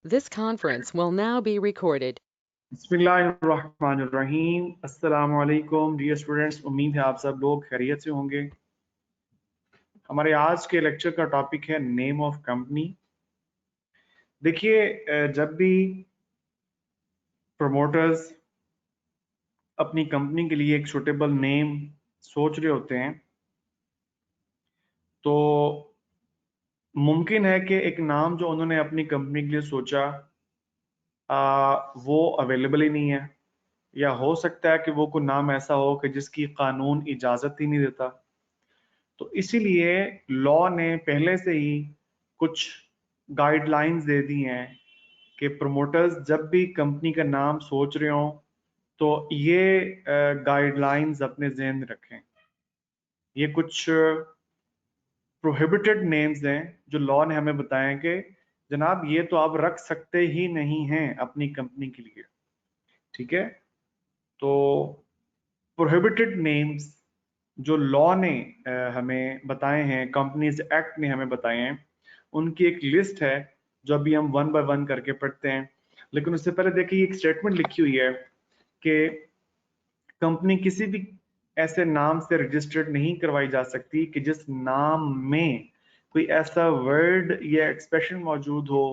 This conference will now be recorded. बिस्मिल्लाहिर्रहमानिर्रहीम। अस्सलाम वालेकुम डियर स्टूडेंट्स, उम्मीद है आप सब लोग खैरियत से होंगे। हमारे आज के लेक्चर का टॉपिक है नेम ऑफ कंपनी। देखिए, जब भी प्रमोटर्स अपनी कंपनी के लिए एक सूटेबल नेम सोच रहे होते हैं तो मुमकिन है कि एक नाम जो उन्होंने अपनी कंपनी के लिए सोचा वो अवेलेबल ही नहीं है, या हो सकता है कि वो कोई नाम ऐसा हो कि जिसकी कानून इजाज़त ही नहीं देता। तो इसीलिए लॉ ने पहले से ही कुछ गाइडलाइंस दे दी हैं कि प्रोमोटर्स जब भी कंपनी का नाम सोच रहे हो तो ये गाइडलाइंस अपने जहन में रखें। ये कुछ प्रोहिबिटेड नेम्स हैं जो लॉ ने हमें बताए कि जनाब ये तो आप रख सकते ही नहीं हैं अपनी कंपनी के लिए। ठीक है, तो प्रोहिबिटेड नेम्स जो लॉ ने हमें बताए हैं, कंपनीज एक्ट ने हमें बताए हैं, उनकी एक लिस्ट है जो अभी हम वन बाय वन करके पढ़ते हैं। लेकिन उससे पहले देखिए, एक स्टेटमेंट लिखी हुई है कि कंपनी किसी भी ऐसे नाम से रजिस्टर्ड नहीं करवाई जा सकती कि जिस नाम में कोई ऐसा वर्ड या एक्सप्रेशन मौजूद हो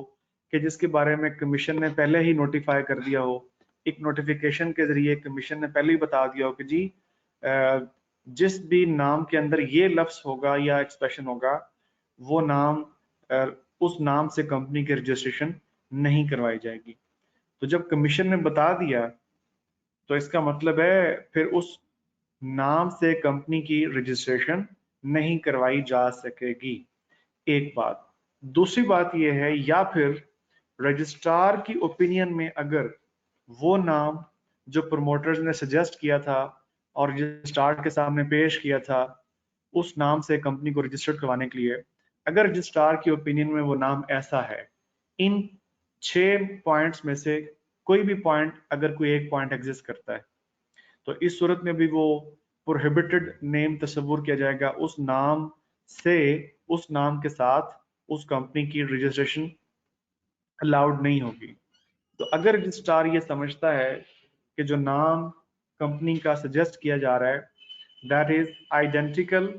कि जिसके बारे में कमीशन ने पहले ही नोटिफाई कर दिया हो। एक नोटिफिकेशन के जरिए कमीशन ने पहले ही बता दिया हो कि जी जिस भी नाम के अंदर ये लफ्ज होगा या एक्सप्रेशन होगा वो नाम उस नाम से कंपनी की रजिस्ट्रेशन नहीं करवाई जाएगी। तो जब कमीशन ने बता दिया तो इसका मतलब है फिर उस नाम से कंपनी की रजिस्ट्रेशन नहीं करवाई जा सकेगी। एक बात। दूसरी बात यह है, या फिर रजिस्ट्रार की ओपिनियन में अगर वो नाम जो प्रमोटर्स ने सजेस्ट किया था और रजिस्ट्रार के सामने पेश किया था उस नाम से कंपनी को रजिस्टर्ड करवाने के लिए, अगर रजिस्ट्रार की ओपिनियन में वो नाम ऐसा है, इन 6 पॉइंट्स में से कोई भी पॉइंट अगर कोई एक पॉइंट एग्जिस्ट करता है तो इस सूरत में भी वो प्रोहिबिटेड नेम तस्वुर किया जाएगा। उस नाम से, उस नाम के साथ उस कंपनी की रजिस्ट्रेशन अलाउड नहीं होगी। तो अगर रजिस्ट्रार ये समझता है कि जो नाम कंपनी का सजेस्ट किया जा रहा है that is identical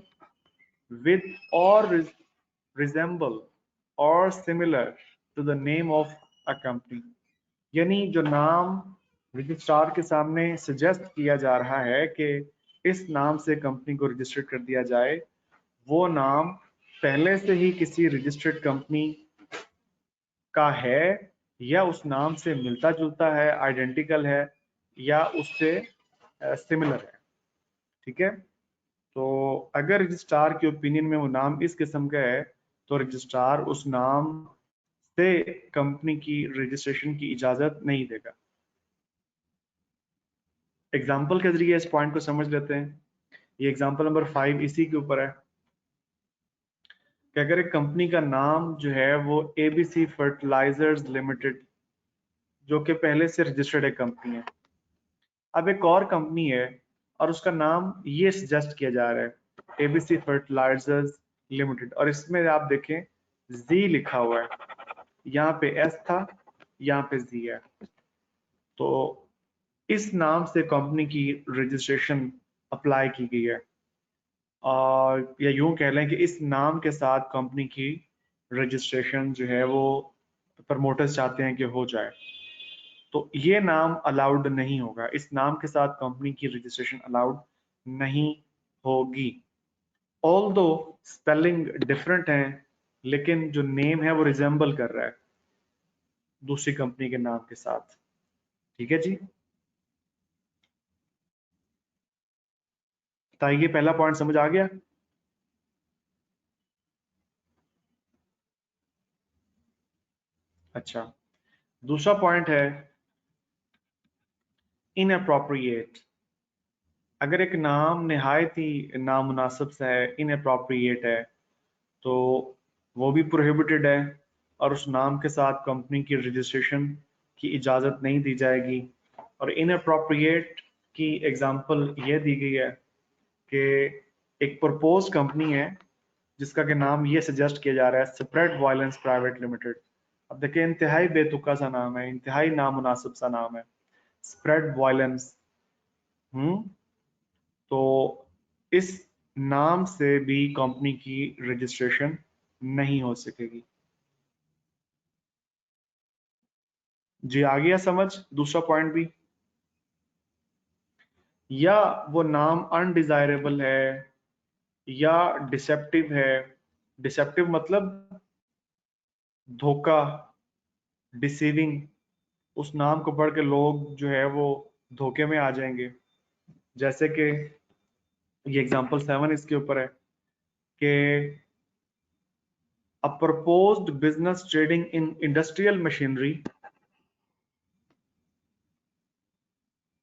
with or resemble or similar to the name of a company, यानी जो नाम रजिस्ट्रार के सामने सजेस्ट किया जा रहा है कि इस नाम से कंपनी को रजिस्टर्ड कर दिया जाए, वो नाम पहले से ही किसी रजिस्टर्ड कंपनी का है या उस नाम से मिलता जुलता है, आइडेंटिकल है, या उससे सिमिलर है। ठीक है, तो अगर रजिस्ट्रार की ओपिनियन में वो नाम इस किस्म का है तो रजिस्ट्रार उस नाम से कंपनी की रजिस्ट्रेशन की इजाजत नहीं देगा। एग्जाम्पल के जरिए इस पॉइंट को समझ लेते हैं। ये एग्जाम्पल नंबर 5 इसी के ऊपर है कि अगर एक कंपनी का नाम जो है वो एबीसी फर्टिलाइजर्स लिमिटेड, जो कि पहले से रजिस्टर्ड एक कंपनी है, अब एक और कंपनी है और उसका नाम ये सजेस्ट किया जा रहा है एबीसी फर्टिलाइजर्स लिमिटेड, और इसमें आप देखें जी लिखा हुआ है, यहाँ पे एस था, यहाँ पे जी है। तो इस नाम से कंपनी की रजिस्ट्रेशन अप्लाई की गई है, और या यूं कह लें कि इस नाम के साथ कंपनी की रजिस्ट्रेशन जो है वो प्रमोटर्स चाहते हैं कि हो जाए, तो ये नाम अलाउड नहीं होगा। इस नाम के साथ कंपनी की रजिस्ट्रेशन अलाउड नहीं होगी। ऑल्दो स्पेलिंग डिफरेंट है, लेकिन जो नेम है वो रिजेंबल कर रहा है दूसरी कंपनी के नाम के साथ। ठीक है जी, बताइए पहला पॉइंट समझ आ गया? अच्छा, दूसरा पॉइंट है इनअप्रोप्रिएट। अगर एक नाम निहायत ही नामुनासिब सा है, इनअप्रोप्रिएट है, तो वो भी प्रोहिबिटेड है और उस नाम के साथ कंपनी की रजिस्ट्रेशन की इजाज़त नहीं दी जाएगी। और इनअप्रोप्रिएट की एग्जांपल ये दी गई है कि एक प्रपोज कंपनी है जिसका कि नाम ये सजेस्ट किया जा रहा है स्प्रेड वायलेंस प्राइवेट लिमिटेड, अब देखिए इंतहाई बेतुका सा नाम है, इंतहाई नामुनासिब सा नाम है, स्प्रेड वायलेंस। तो इस नाम से भी कंपनी की रजिस्ट्रेशन नहीं हो सकेगी। जी आ गया समझ दूसरा पॉइंट भी? या वो नाम अनडिजायरेबल है या डिसेप्टिव है। डिसेप्टिव मतलब धोखा, डिसीविंग। उस नाम को पढ़ के लोग जो है वो धोखे में आ जाएंगे। जैसे कि ये एग्जांपल 7 इसके ऊपर है कि a proposed business trading in industrial machinery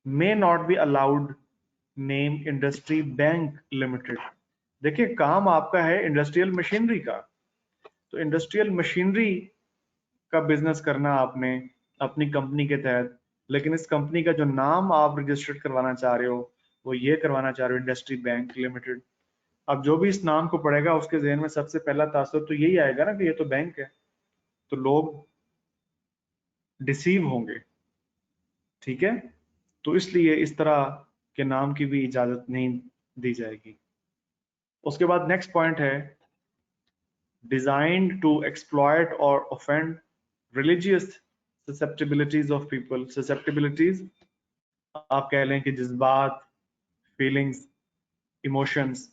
may not be allowed name industry bank limited। देखिए काम आपका है इंडस्ट्रियल मशीनरी का, तो इंडस्ट्रियल मशीनरी का बिजनेस करना आपने अपनी कंपनी के तहत, लेकिन इस कंपनी का जो नाम आप रजिस्टर्ड करवाना चाह रहे हो वो ये करवाना चाह रहे हो इंडस्ट्री बैंक लिमिटेड। अब जो भी इस नाम को पढ़ेगा उसके जहन में सबसे पहला तासुर तो यही आएगा ना कि ये तो बैंक है, तो लोग डिसीव होंगे। ठीक है, तो इसलिए इस तरह के नाम की भी इजाजत नहीं दी जाएगी। उसके बाद नेक्स्ट पॉइंट है डिजाइन्ड टू एक्सप्लॉयट और ऑफेंड रिलीजियस ससेप्टिबिलिटीज ऑफ पीपल। ससेप्टिबिलिटीज आप कह लें कि जज्बात, फीलिंग्स, इमोशंस।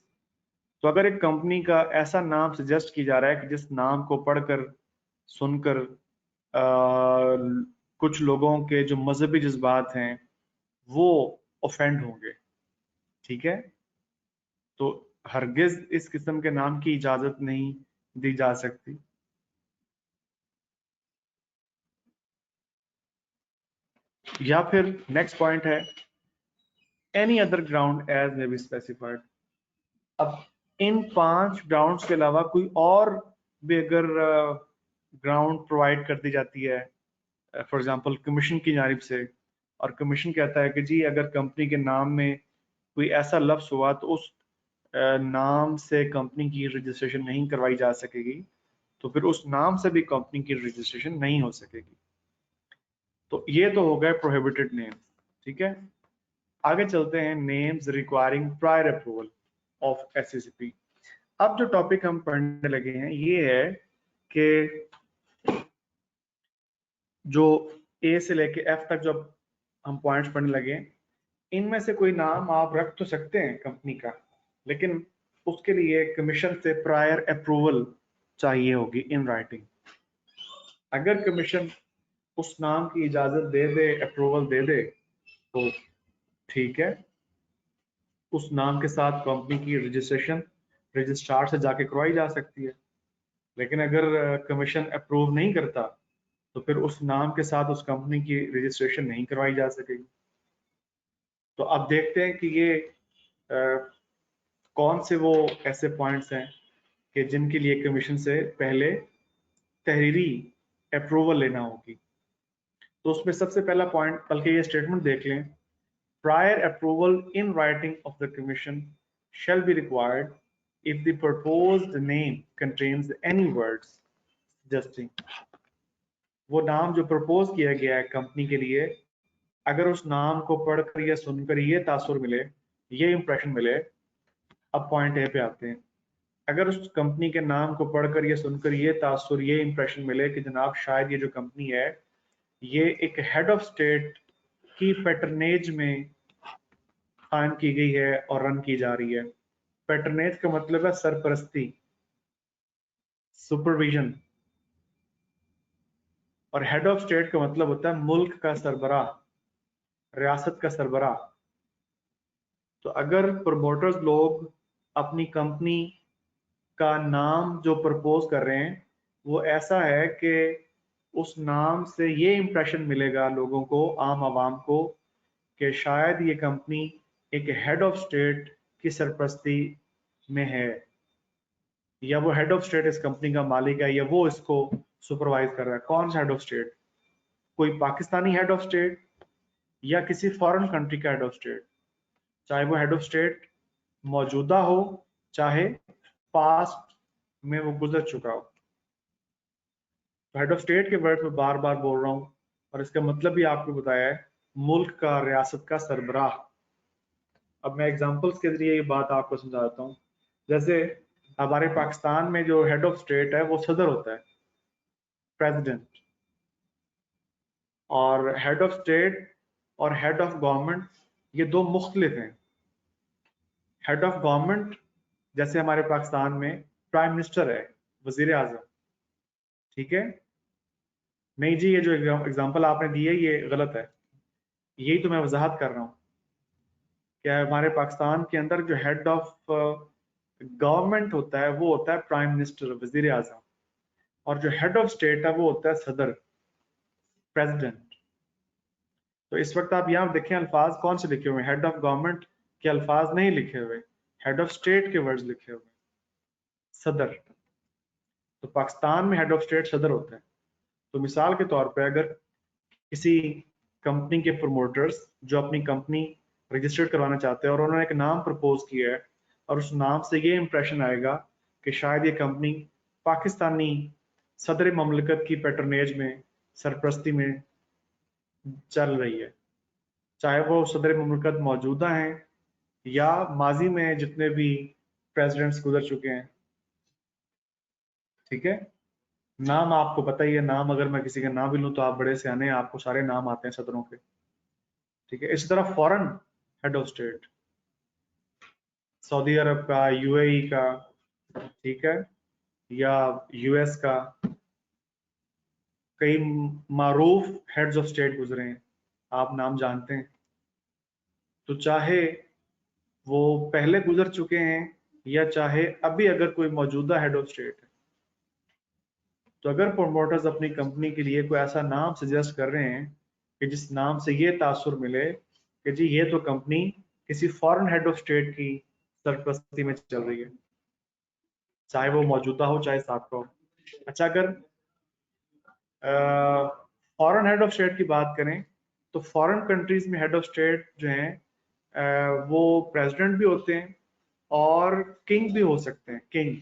तो अगर एक कंपनी का ऐसा नाम सजेस्ट की जा रहा है कि जिस नाम को पढ़कर सुनकर कुछ लोगों के जो मजहबी जज्बात हैं वो ऑफेंड होंगे, ठीक है, तो हरगिज इस किस्म के नाम की इजाजत नहीं दी जा सकती। या फिर नेक्स्ट पॉइंट है any other ground as may be specified. अब इन 5 ग्राउंड्स के अलावा कोई और भी अगर ग्राउंड प्रोवाइड कर दी जाती है, फॉर एग्जांपल कमीशन की जानिब से, और कमीशन कहता है कि जी अगर कंपनी के नाम में कोई ऐसा लफ्ज हुआ तो उस नाम से कंपनी की रजिस्ट्रेशन नहीं करवाई जा सकेगी, तो फिर उस नाम से भी कंपनी की रजिस्ट्रेशन नहीं हो सकेगी। तो ये तो हो गए प्रोहिबिटेड नेम्स। ठीक है, आगे चलते हैं names requiring prior approval of SCCP. अब जो टॉपिक हम पढ़ने लगे हैं ये है कि जो ए से लेके एफ तक जो हम पॉइंट्स पढ़ने लगे, इनमें से कोई नाम आप रख तो सकते हैं कंपनी का, लेकिन उसके लिए कमीशन से प्रायर अप्रूवल चाहिए होगी इन राइटिंग। अगर कमीशन उस नाम की इजाजत दे दे, अप्रूवल दे दे, तो ठीक है, उस नाम के साथ कंपनी की रजिस्ट्रेशन रजिस्ट्रार से जाके करवाई जा सकती है। लेकिन अगर कमीशन अप्रूव नहीं करता तो फिर उस नाम के साथ उस कंपनी की रजिस्ट्रेशन नहीं करवाई जा सकेगी। तो अब देखते हैं कि ये कौन से वो ऐसे पॉइंट्स हैं कि जिनके लिए कमीशन से पहले तहरीरी अप्रूवल लेना होगी। तो उसमें सबसे पहला पॉइंट, बल्कि ये स्टेटमेंट देख लें, prior approval in writing of the commission shall be required if the proposed name contains any words suggesting। वो नाम जो प्रपोज किया गया है कंपनी के लिए, अगर उस नाम को पढ़कर या सुनकर ये तासुर मिले, ये इंप्रेशन मिले। अब पॉइंट ए पे आते हैं। अगर उस कंपनी के नाम को पढ़कर या सुनकर ये तासुर, ये इंप्रेशन मिले कि जनाब शायद ये जो कंपनी है ये एक हेड ऑफ स्टेट की पैटर्नेज में कायम की गई है और रन की जा रही है। पैटर्नेज का मतलब है सरपरस्ती, सुपरविजन, और हेड ऑफ स्टेट का मतलब होता है मुल्क का सरबराह, रियासत का सरबराह। तो अगर प्रमोटर्स लोग अपनी कंपनी का नाम जो प्रपोज कर रहे हैं वो ऐसा है कि उस नाम से ये इंप्रेशन मिलेगा लोगों को, आम आवाम को, कि शायद ये कंपनी एक हेड ऑफ स्टेट की सरपरस्ती में है, या वो हेड ऑफ स्टेट इस कंपनी का मालिक है, या वो इसको सुपरवाइज कर रहा है। कौन सा हेड ऑफ स्टेट? कोई पाकिस्तानी हेड ऑफ स्टेट या किसी फॉरेन कंट्री का हेड ऑफ स्टेट, चाहे वो हेड ऑफ स्टेट मौजूदा हो चाहे पास्ट में वो गुजर चुका हो। तो हेड ऑफ स्टेट के वर्ड में बार बार बोल रहा हूँ और इसका मतलब भी आपको बताया है, मुल्क का, रियासत का सरबराह। अब मैं एग्जांपल्स के जरिए ये बात आपको समझाता हूँ। जैसे हमारे पाकिस्तान में जो हेड ऑफ स्टेट है वो सदर होता है, प्रेसिडेंट। और हेड ऑफ स्टेट और हेड ऑफ गवर्नमेंट ये दो मुख्तलिफ हैं। हेड ऑफ गवर्नमेंट जैसे हमारे पाकिस्तान में प्राइम मिनिस्टर है, वजीर आजम, ठीक है। नहीं जी, ये जो एग्जांपल आपने दी है ये गलत है, यही तो मैं वजाहत कर रहा हूँ कि हमारे पाकिस्तान के अंदर जो हेड ऑफ गवर्नमेंट होता है वो होता है प्राइम मिनिस्टर, वजीर आजम। और जो हेड ऑफ स्टेट है वो होता है सदर, प्रेसिडेंट। तो इस वक्त आप यहाँ देखें अल्फाज कौन से लिखे हुए हैं, हेड ऑफ गवर्नमेंट के अल्फाज नहीं लिखे हुए, हेड ऑफ स्टेट के वर्ड्स लिखे हुए, सदर। तो पाकिस्तान में हेड ऑफ स्टेट सदर होता है। तो मिसाल के तौर पे अगर किसी कंपनी के प्रमोटर्स जो अपनी कंपनी रजिस्टर्ड करवाना चाहते हैं और उन्होंने एक नाम प्रपोज किया है और उस नाम से ये इंप्रेशन आएगा कि शायद ये कंपनी पाकिस्तानी सदर ममलकत की पैटर्नेज में, सरपरस्ती में चल रही है, चाहे वो सदर ममलकत मौजूदा हैं या माजी में जितने भी प्रेसिडेंट्स गुजर चुके हैं, ठीक है। नाम आपको पता ही है, नाम अगर मैं किसी का नाम भी लूं तो आप बड़े सियाने हैं, आपको सारे नाम आते हैं सदरों के, ठीक है। इसी तरह foreign head of state, Saudi Arab का, यूएई का, ठीक है, या यूएस का, कई मारूफ हेड्स ऑफ स्टेट गुजरे हैं, आप नाम जानते हैं। तो चाहे वो पहले गुजर चुके हैं या चाहे अभी अगर कोई मौजूदा हेड ऑफ स्टेट है, तो अगर प्रमोटर्स अपनी कंपनी के लिए कोई ऐसा नाम सजेस्ट कर रहे हैं कि जिस नाम से ये तासुर मिले कि जी ये तो कंपनी किसी फॉरेन हेड ऑफ स्टेट की सरपरस्ती में चल रही है, चाहे वो मौजूदा हो चाहे साबका हो। अच्छा, अगर फॉरेन हेड ऑफ स्टेट की बात करें तो फॉरेन कंट्रीज में हेड ऑफ स्टेट जो हैं वो प्रेसिडेंट भी होते हैं और किंग भी हो सकते हैं। किंग,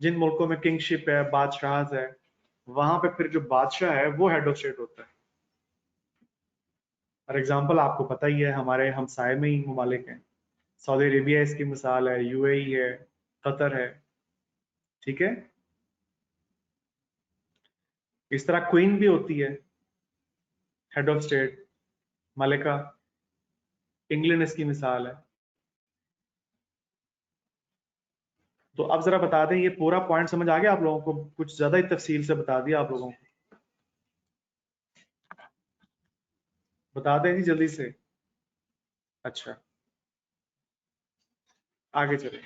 जिन मुल्कों में किंगशिप है, बादशाह है, वहां पे फिर जो बादशाह है वो हेड ऑफ स्टेट होता है। फॉर एग्जाम्पल आपको पता ही है, हमारे हमसाए में ही ममालिक हैं, सऊदी अरेबिया इसकी मिसाल है, यूएई है, कतर है, ठीक है। इस तरह क्वीन भी होती है हेड ऑफ स्टेट, मलिका, इंग्लैंड इसकी मिसाल है। तो अब जरा बता दें, ये पूरा पॉइंट समझ आ गया आप लोगों को? कुछ ज्यादा ही तफसील से बता दिया आप लोगों को, बता दें जी जल्दी से। अच्छा, आगे चले।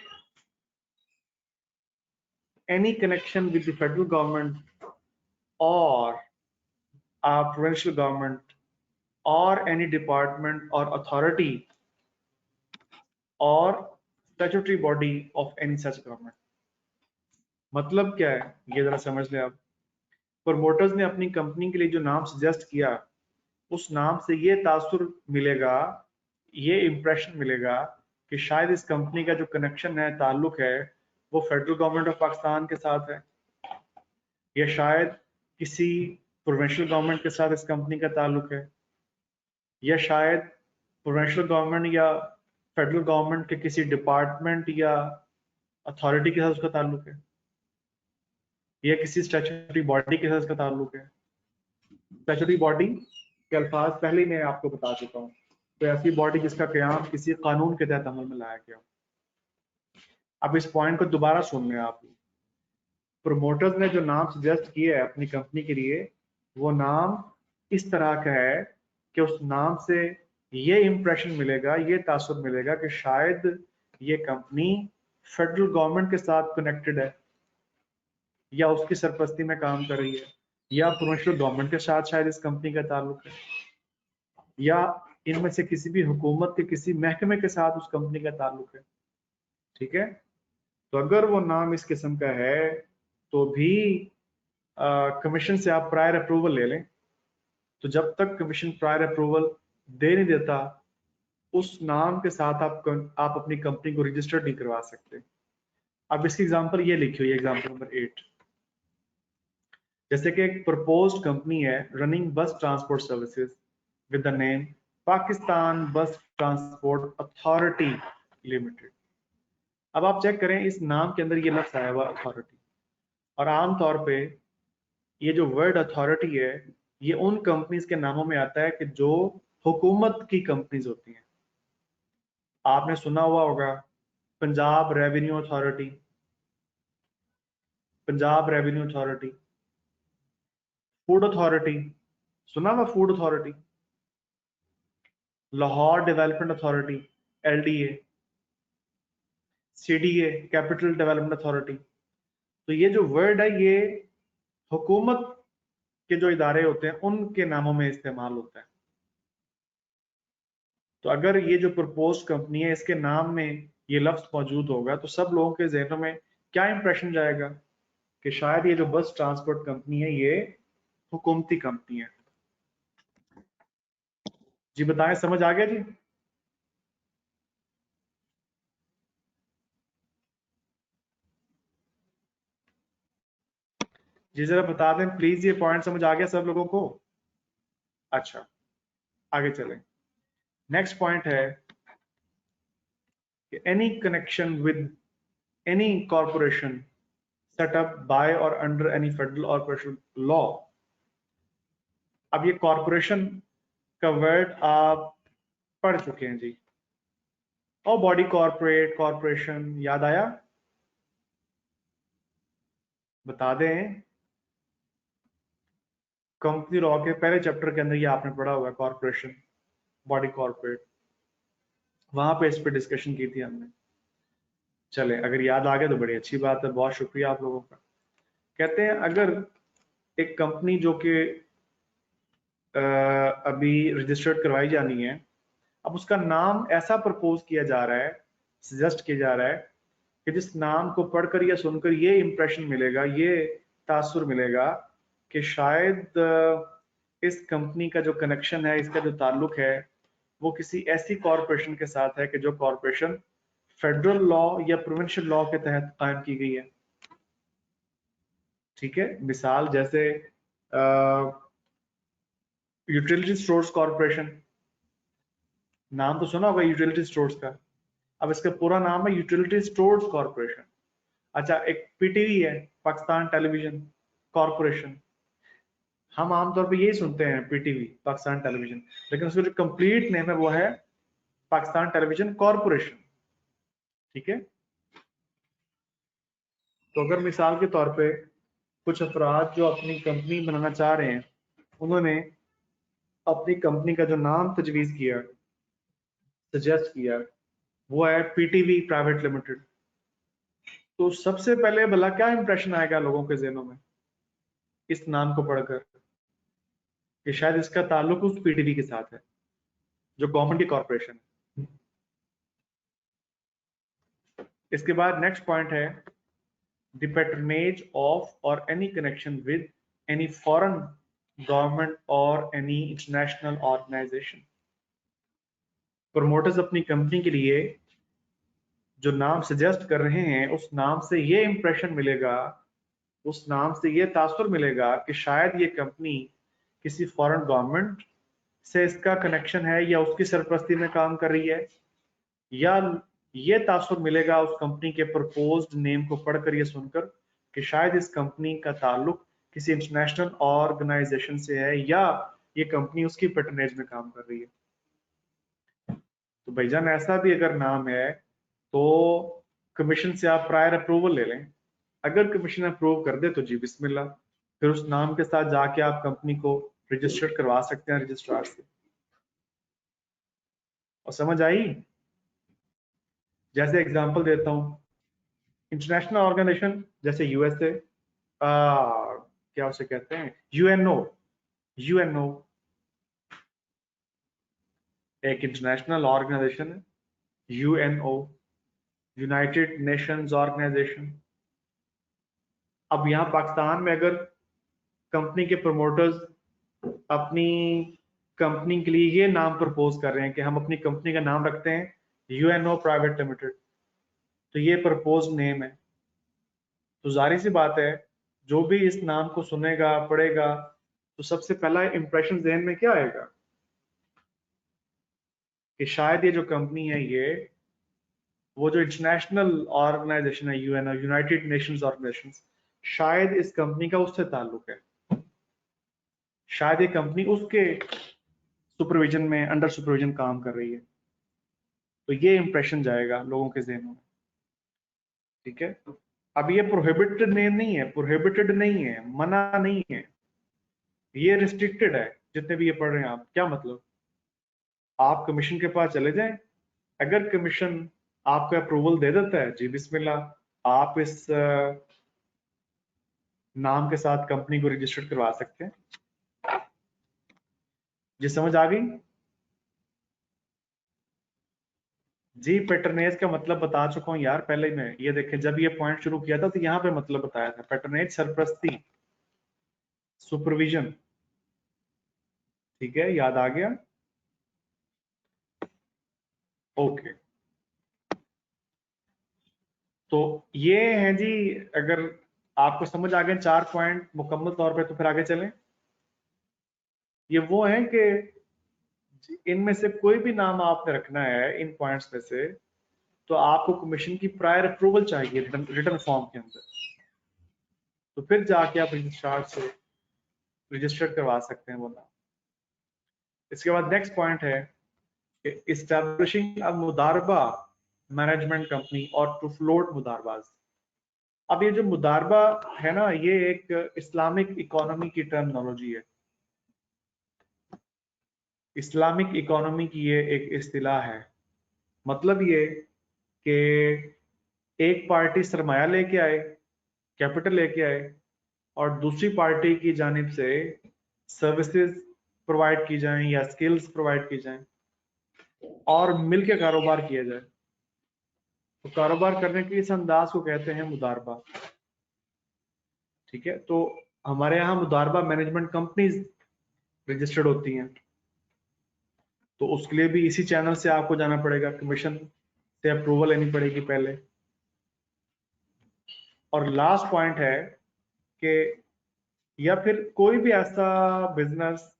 Any connection with the federal government और प्रोविंशियल गवर्नमेंट और एनी डिपार्टमेंट और अथॉरिटी और statutory body of any such government. मतलब क्या है ये जरा समझ लें आप। प्रमोटर्स ने अपनी कंपनी के लिए जो नाम सजेस्ट किया, उस नाम से ये तासुर मिलेगा, ये इंप्रेशन मिलेगा कि शायद इस कंपनी का जो कनेक्शन है, ताल्लुक है, वो फेडरल गवर्नमेंट ऑफ पाकिस्तान के साथ है, या शायद किसी प्रोविंशियल गवर्नमेंट के साथ इस कंपनी का ताल्लुक है, या शायद प्रोविंशियल गवर्नमेंट या फेडरल गवर्नमेंट के किसी डिपार्टमेंट या अथॉरिटी के साथ उसका ताल्लुक है, या किसी स्टैट्यूटरी बॉडी के साथ उसका ताल्लुक है। स्टैट्यूटरी बॉडी के अल्फाज पहले ही मैं आपको बता चुका हूँ, तो ऐसी बॉडी जिसका क्याम किसी कानून के तहत अमल में लाया गया। अब इस पॉइंट को दोबारा सुन लें आप। प्रोमोटर्स ने जो नाम सजेस्ट किया है अपनी कंपनी के लिए, वो नाम इस तरह का है कि उस नाम से ये इंप्रेशन मिलेगा, ये तासुर मिलेगा कि शायद ये कंपनी फेडरल गवर्नमेंट के साथ कनेक्टेड है या उसकी सरपरस्ती में काम कर रही है, या प्रोविंशियल गवर्नमेंट के साथ शायद इस कंपनी का ताल्लुक है, या इनमें से किसी भी हुकूमत के किसी महकमे के साथ उस कंपनी का ताल्लुक है, ठीक है। तो अगर वो नाम इस किस्म का है तो भी कमीशन से आप प्रायर अप्रूवल ले लें। तो जब तक कमीशन प्रायर अप्रूवल दे नहीं देता, उस नाम के साथ आप अपनी कंपनी को रजिस्टर्ड नहीं करवा सकते। अब इसकी एग्जांपल ये लिखी हुई है, एग्जांपल नंबर 8। जैसे कि एक प्रपोज्ड कंपनी है रनिंग बस transport services with the name Pakistan बस ट्रांसपोर्ट अथॉरिटी लिमिटेड। अब आप चेक करें इस नाम के अंदर ये लफ्ज आया हुआ अथॉरिटी, और आमतौर पे ये जो वर्ड अथॉरिटी है ये उन कंपनीज के नामों में आता है कि जो हुकूमत की कंपनीज होती हैं। आपने सुना हुआ होगा Punjab revenue authority, Punjab revenue authority, food authority, सुना हुआ food authority, Lahore development authority LDA, CDA capital development authority. तो ये जो वर्ड है ये हुकूमत के जो इदारे होते हैं उनके नामों में इस्तेमाल होता है। तो अगर ये जो प्रपोज कंपनी है इसके नाम में ये लफ्ज मौजूद होगा तो सब लोगों के जहनों में क्या इंप्रेशन जाएगा कि शायद ये जो बस ट्रांसपोर्ट कंपनी है ये हुकूमती कंपनी है। जी बताएं, समझ आ गया जी? जी जरा बता दें प्लीज, ये पॉइंट समझ आ गया सब लोगों को? अच्छा, आगे चलें। नेक्स्ट पॉइंट है कि any connection with any corporation set up by और अंडर एनी फेडरल और कॉर्पोरेशन लॉ। अब ये कॉरपोरेशन का वर्ड आप पढ़ चुके हैं जी, और बॉडी कॉरपोरेट कॉरपोरेशन याद आया? बता दें, कंपनी लॉ के पहले चैप्टर के अंदर ये आपने पढ़ा होगा कॉरपोरेशन, बॉडी कॉरपोरेट, वहां पे इस पे डिस्कशन की थी हमने। चले, अगर याद आ गया तो बड़ी अच्छी बात है, बहुत शुक्रिया आप लोगों का। कहते हैं अगर एक कंपनी जो कि अभी रजिस्टर्ड करवाई जानी है, अब उसका नाम ऐसा प्रपोज किया जा रहा है, सजेस्ट किया जा रहा है कि जिस नाम को पढ़कर या सुनकर ये इंप्रेशन मिलेगा, ये तासुर मिलेगा कि शायद इस कंपनी का जो कनेक्शन है, इसका जो ताल्लुक है वो किसी ऐसी कॉरपोरेशन के साथ है कि जो कॉरपोरेशन फेडरल लॉ या प्रोविंशियल लॉ के तहत कायम की गई है। ठीक है, मिसाल जैसे यूटिलिटी स्टोर्स कॉरपोरेशन, नाम तो सुना होगा यूटिलिटी स्टोर्स का। अब इसका पूरा नाम है यूटिलिटी स्टोर्स कॉरपोरेशन। अच्छा, एक PTV है, पाकिस्तान टेलीविजन कॉरपोरेशन। हम आमतौर पे यही सुनते हैं PTV, पाकिस्तान टेलीविजन, लेकिन उसका जो कंप्लीट नेम है वो है पाकिस्तान टेलीविजन कॉरपोरेशन। ठीक है, तो अगर मिसाल के तौर पे कुछ अफराद जो अपनी कंपनी बनाना चाह रहे हैं, उन्होंने अपनी कंपनी का जो नाम तजवीज किया, सजेस्ट किया, वो है PTV प्राइवेट लिमिटेड, तो सबसे पहले भला क्या इंप्रेशन आएगा लोगों के जहनों में इस नाम को पढ़कर कि शायद इसका ताल्लुक उस PTV के साथ है जो गवर्नमेंट की कॉरपोरेशन है। इसके बाद नेक्स्ट पॉइंट है the patronage of or any connection with any foreign government or any international organization। Promoters अपनी कंपनी के लिए जो नाम सजेस्ट कर रहे हैं उस नाम से ये इंप्रेशन मिलेगा, उस नाम से ये तासुर मिलेगा कि शायद ये कंपनी किसी फॉरेन गवर्नमेंट से इसका कनेक्शन है या उसकी सरपरस्ती में काम कर रही है, या ये तासुर मिलेगा उस कंपनी के प्रपोज्ड नेम को पढ़कर ये सुनकर कि शायद इस कंपनी का ताल्लुक किसी इंटरनेशनल ऑर्गेनाइजेशन से है या ये कंपनी उसकी पैटर्नेज में काम कर रही है। तो भाईजान ऐसा भी अगर नाम है तो कमीशन से आप प्रायर अप्रूवल ले लें। अगर कमीशन अप्रूव कर दे तो जी बिस्मिल्लाह, फिर उस नाम के साथ जाके आप कंपनी को रजिस्टर्ड करवा सकते हैं रजिस्ट्रार से। और समझ आई? जैसे एग्जांपल देता हूं, इंटरनेशनल ऑर्गेनाइजेशन जैसे USA, क्या उसे कहते हैं, यूएनओ एक इंटरनेशनल ऑर्गेनाइजेशन है, यूएनओ यूनाइटेड नेशंस ऑर्गेनाइजेशन। अब यहाँ पाकिस्तान में अगर कंपनी के प्रमोटर्स अपनी कंपनी के लिए ये नाम प्रपोज कर रहे हैं कि हम अपनी कंपनी का नाम रखते हैं यूएनओ प्राइवेट लिमिटेड, तो ये प्रपोज नेम है, तो जाहिर सी बात है जो भी इस नाम को सुनेगा पढ़ेगा तो सबसे पहला इंप्रेशन ज़हन में क्या आएगा कि शायद ये जो कंपनी है ये वो जो इंटरनेशनल ऑर्गेनाइजेशन है यूएन यूनाइटेड नेशंस ऑर्गेनाइजेशन, शायद इस कंपनी का उससे ताल्लुक है, शायद ये कंपनी उसके सुपरविजन में अंडर सुपरविजन काम कर रही है। तो ये इंप्रेशन जाएगा लोगों के जहनों में, ठीक है। अब ये प्रोहिबिटेड नेम नहीं है, प्रोहिबिटेड नहीं है, मना नहीं है, ये रिस्ट्रिक्टेड है। जितने भी ये पढ़ रहे हैं आप, क्या मतलब, आप कमीशन के पास चले जाएं, अगर कमीशन आपको अप्रूवल दे देता है, जी बिस्मिल्लाह, आप इस नाम के साथ कंपनी को रजिस्टर्ड करवा सकते हैं। जी समझ आ गई जी। पैटर्नेज का मतलब बता चुका हूं यार पहले ही मैं, ये देखें जब ये पॉइंट शुरू किया था तो यहाँ पे मतलब बताया था, पैटर्नेज सरप्रस्ती, सुपरविजन, ठीक है, याद आ गया, ओके। तो ये है जी, अगर आपको समझ आ गए 4 पॉइंट मुकम्मल तौर पे तो फिर आगे चलें। ये वो है कि इनमें से कोई भी नाम आपने रखना है इन पॉइंट्स में से, तो आपको कमीशन की प्रायर अप्रूवल चाहिए रिटर्न फॉर्म के अंदर, तो फिर जाके आप रजिस्ट्रार से रजिस्टर्ड करवा सकते हैं वो नाम। इसके बाद नेक्स्ट पॉइंट है इस्टेब्लिशिंग अ मुदारबा मैनेजमेंट कंपनी और टू फ्लोट मुदारबाज। अब ये जो मुदारबा है ना, ये एक इस्लामिक इकोनॉमी की टर्मिनोलॉजी है, इस्लामिक इकोनॉमी की ये एक इस्तिलाह है। मतलब ये कि एक पार्टी सरमाया लेके आए, कैपिटल लेके आए, और दूसरी पार्टी की जानिब से सर्विसेज प्रोवाइड की जाएं या स्किल्स प्रोवाइड की जाएं और मिलके कारोबार किया जाए। तो कारोबार करने के इस अंदाज को कहते हैं मुदारबा, ठीक है। तो हमारे यहाँ मुदारबा मैनेजमेंट कंपनीज रजिस्टर्ड होती हैं, तो उसके लिए भी इसी चैनल से आपको जाना पड़ेगा, कमीशन से अप्रूवल लेनी पड़ेगी पहले। और लास्ट पॉइंट है कि या फिर कोई भी ऐसा बिजनेस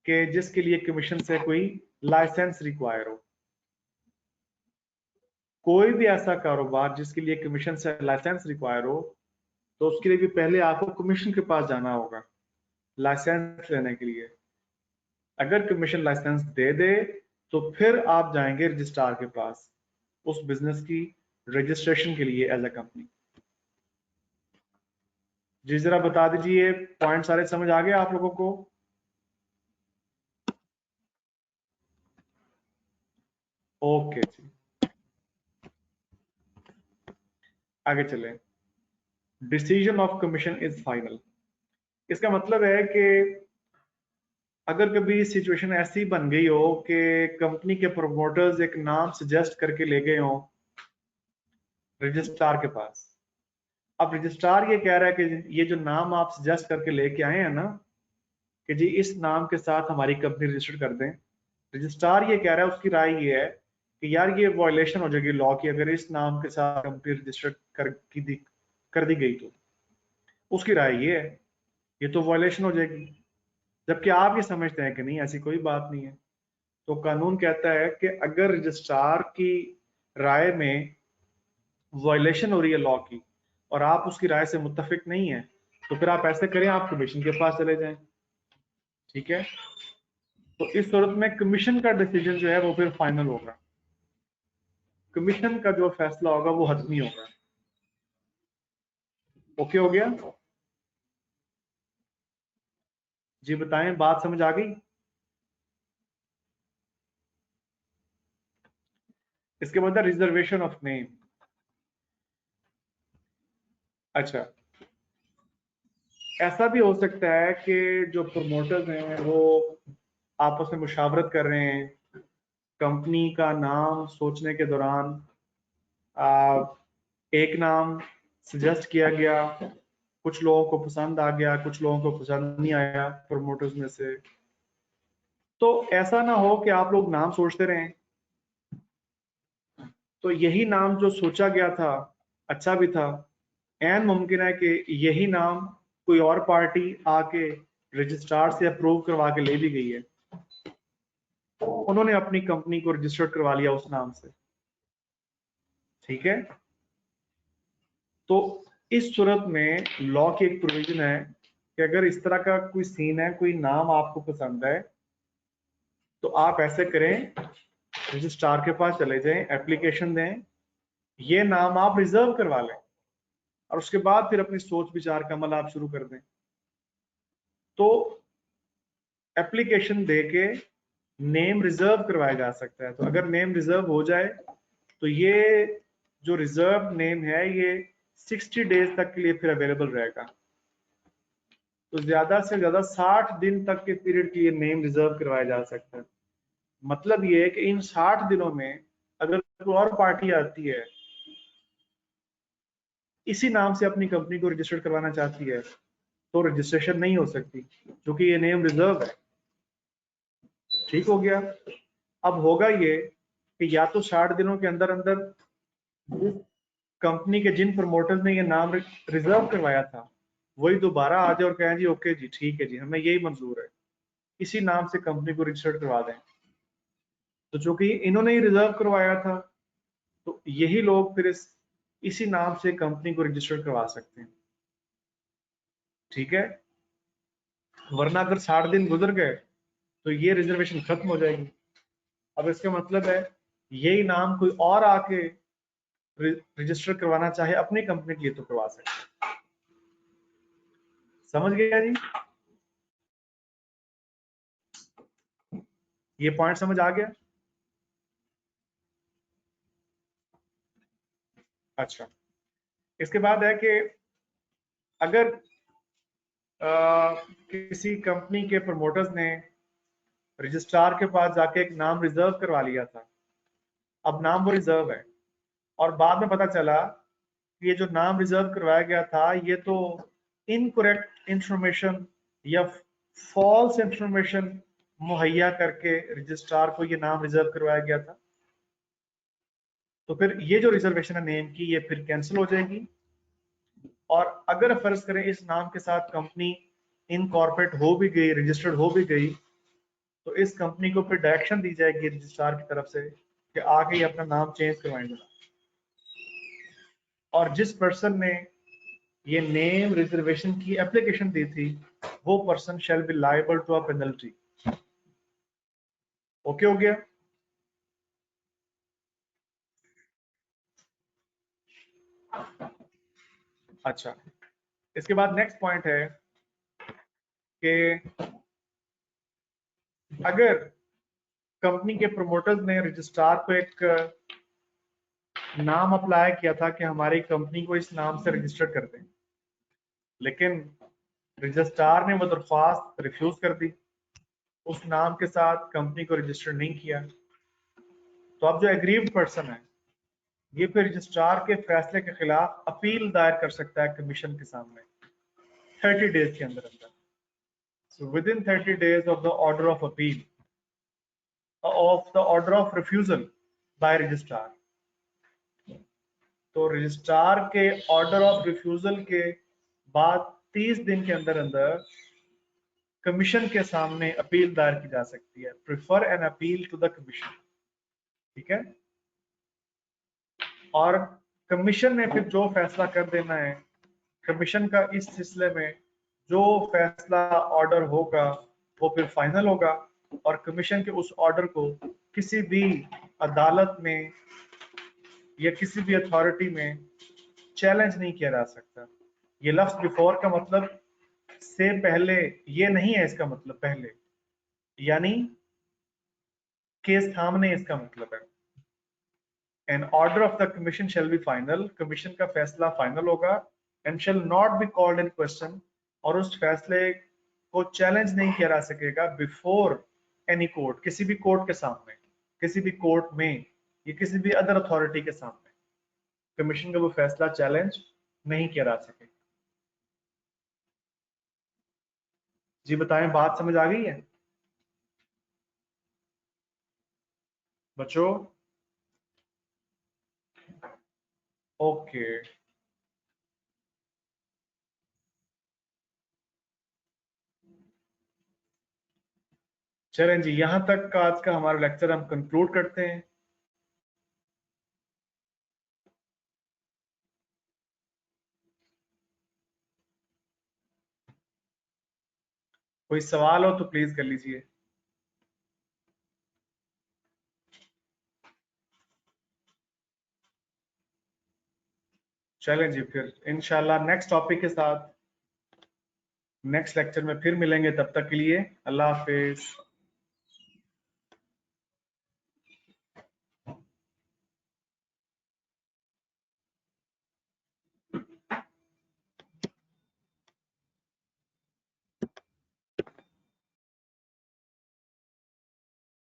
के जिसके लिए कमीशन से कोई लाइसेंस रिक्वायर हो, कोई भी ऐसा कारोबार जिसके लिए कमीशन से लाइसेंस रिक्वायर हो, तो उसके लिए भी पहले आपको कमीशन के पास जाना होगा लाइसेंस लेने के लिए। अगर कमीशन लाइसेंस दे दे तो फिर आप जाएंगे रजिस्ट्रार के पास उस बिजनेस की रजिस्ट्रेशन के लिए एज अ कंपनी। जी जरा बता दीजिए, पॉइंट सारे समझ आ गए आप लोगों को? ओके जी, आगे चलें। Decision of commission is final. इसका मतलब है कि अगर कभी सिचुएशन ऐसी बन गई हो कि कंपनी के प्रोमोटर्स एक नाम सजेस्ट करके ले गए हो रजिस्ट्रार के पास, अब रजिस्ट्रार ये कह रहा है कि ये जो नाम आप सजेस्ट करके लेके आए हैं ना, कि जी इस नाम के साथ हमारी कंपनी रजिस्टर कर दें, रजिस्ट्रार ये कह रहा है, उसकी राय ये है कि यार ये वॉयलेशन हो जाएगी लॉ की अगर इस नाम के साथ कंपनी रजिस्टर कर दी गई, तो उसकी राय ये है ये तो वॉयलेशन हो जाएगी। जबकि आप ये समझते हैं कि नहीं, ऐसी कोई बात नहीं है। तो कानून कहता है कि अगर रजिस्ट्रार की राय में वॉयलेशन हो रही है लॉ की और आप उसकी राय से मुत्तफिक नहीं है, तो फिर आप ऐसे करें, आप कमीशन के पास चले जाएं, ठीक है। तो इस सूरत में कमीशन का डिसीजन जो है वो फिर फाइनल होगा, कमीशन का जो फैसला होगा वो हतमी होगा। ओके हो गया जी, बताएं बात समझ आ गई? इसके बाद रिजर्वेशन ऑफ नेम। अच्छा, ऐसा भी हो सकता है कि जो प्रमोटर्स हैं वो आपस में मुशावरत कर रहे हैं, कंपनी का नाम सोचने के दौरान एक नाम सजेस्ट किया गया, कुछ लोगों को पसंद आ गया, कुछ लोगों को पसंद नहीं आया प्रमोटर्स में से। तो ऐसा ना हो कि आप लोग नाम सोचते रहें, तो यही नाम जो सोचा गया था अच्छा भी था, एन मुमकिन है कि यही नाम कोई और पार्टी आके रजिस्ट्रार से अप्रूव करवा के ले भी गई है, उन्होंने अपनी कंपनी को रजिस्टर्ड करवा लिया उस नाम से। ठीक है, तो इस सूरत में लॉ की एक प्रोविजन है कि अगर इस तरह का कोई सीन है, कोई नाम आपको पसंद है, तो आप ऐसे करें, रजिस्ट्रार के पास चले जाएं, एप्लीकेशन दें, ये नाम आप रिजर्व करवा लें और उसके बाद फिर अपनी सोच विचार का अमल आप शुरू कर दें। तो एप्लीकेशन देके नेम रिजर्व करवाया जा सकता है। तो अगर नेम रिजर्व हो जाए तो ये जो रिजर्व नेम है ये 60 डेज तक के लिए फिर अवेलेबल रहेगा। तो ज्यादा से ज्यादा 60 दिन तक के पीरियड के लिए नेम रिजर्व करवाया जा सकता है। मतलब ये है कि इन 60 दिनों में अगर कोई और पार्टी आती है, इसी नाम से अपनी कंपनी को रजिस्टर करवाना चाहती है, तो रजिस्ट्रेशन नहीं हो सकती क्योंकि ये नेम रिजर्व है। ठीक हो गया। अब होगा ये कि या तो 60 दिनों के अंदर अंदर कंपनी के जिन प्रमोटर्स ने ये नाम रिजर्व करवाया था वही दोबारा आ जाए और कहें जी ओके जी ठीक है जी हमें यही मंजूर है, इसी नाम से कंपनी को रजिस्टर्ड करवा दें। तो चूंकि इन्होंने ही रिजर्व करवाया था तो यही लोग फिर इसी नाम से कंपनी को रजिस्टर्ड करवा सकते हैं। ठीक है, वरना अगर 60 दिन गुजर गए तो ये रिजर्वेशन खत्म हो जाएगी। अब इसका मतलब है यही नाम कोई और आके रजिस्टर करवाना चाहे अपनी कंपनी के लिए तो करवा सकते हैं। समझ गया जी? ये पॉइंट समझ आ गया? अच्छा, इसके बाद है कि अगर किसी कंपनी के प्रमोटर्स ने रजिस्ट्रार के पास जाके एक नाम रिजर्व करवा लिया था, अब नाम वो रिजर्व है और बाद में पता चला कि ये जो नाम रिजर्व करवाया गया था ये तो इनकरेक्ट इंफॉर्मेशन या फॉल्स इंफॉर्मेशन मुहैया करके रजिस्ट्रार को ये नाम रिजर्व करवाया गया था, तो फिर ये जो रिजर्वेशन है नेम की ये फिर कैंसिल हो जाएगी। और अगर फर्ज करें इस नाम के साथ कंपनी इनकॉर्पोरेट हो भी गई, रजिस्टर्ड हो भी गई, तो इस कंपनी को फिर डायरेक्शन दी जाएगी रजिस्ट्रार की तरफ से कि आगे अपना नाम चेंज करवाएंगे। और जिस पर्सन ने ये नेम रिजर्वेशन की एप्लीकेशन दी थी वो person shall be liable to a penalty. Okay हो गया? अच्छा, इसके बाद नेक्स्ट पॉइंट है कि अगर कंपनी के प्रमोटर्स ने रजिस्ट्रार को एक नाम अप्लाई किया था कि हमारी कंपनी को इस नाम से रजिस्टर कर दें, लेकिन रजिस्ट्रार ने वो दरख्वास्त रिफ्यूज कर दी, उस नाम के साथ कंपनी को रजिस्टर नहीं किया, तो अब जो एग्रीव्ड पर्सन है ये फिर रजिस्ट्रार के फैसले के खिलाफ अपील दायर कर सकता है कमीशन के सामने 30 डेज के अंदर अंदर। So within 30 days of the order of appeal of the order of refusal by registrar, तो रजिस्ट्रार के ऑर्डर ऑफ रिफ्यूजल के बाद 30 दिन के अंदर अंदर कमीशन के सामने अपील दायर की जा सकती है। Prefer an appeal to the commission. ठीक है, और कमीशन ने फिर जो फैसला कर देना है, कमीशन का इस सिलसिले में जो फैसला ऑर्डर होगा वो फिर फाइनल होगा और कमीशन के उस ऑर्डर को किसी भी अदालत में या किसी भी अथॉरिटी में चैलेंज नहीं किया जा सकता। ये लफ्ज बिफोर का मतलब से पहले ये नहीं है, इसका मतलब पहले, यानी केस थामने इसका मतलब है। An order of the commission shall be final, commission का फैसला फाइनल होगा, and shall not be called in question, और उस फैसले को चैलेंज नहीं किया जा सकेगा बिफोर एनी कोर्ट, किसी भी कोर्ट के सामने, किसी भी कोर्ट में या किसी भी अदर अथॉरिटी के सामने कमीशन का वो फैसला चैलेंज नहीं किया जा सकेगा। जी बताएं, बात समझ आ गई है बच्चों? ओके, चलें जी, यहां तक का आज का हमारा लेक्चर हम कंक्लूड करते हैं। कोई सवाल हो तो प्लीज कर लीजिए। चलें जी, फिर इंशाल्लाह नेक्स्ट टॉपिक के साथ नेक्स्ट लेक्चर में फिर मिलेंगे। तब तक के लिए अल्लाह हाफिज।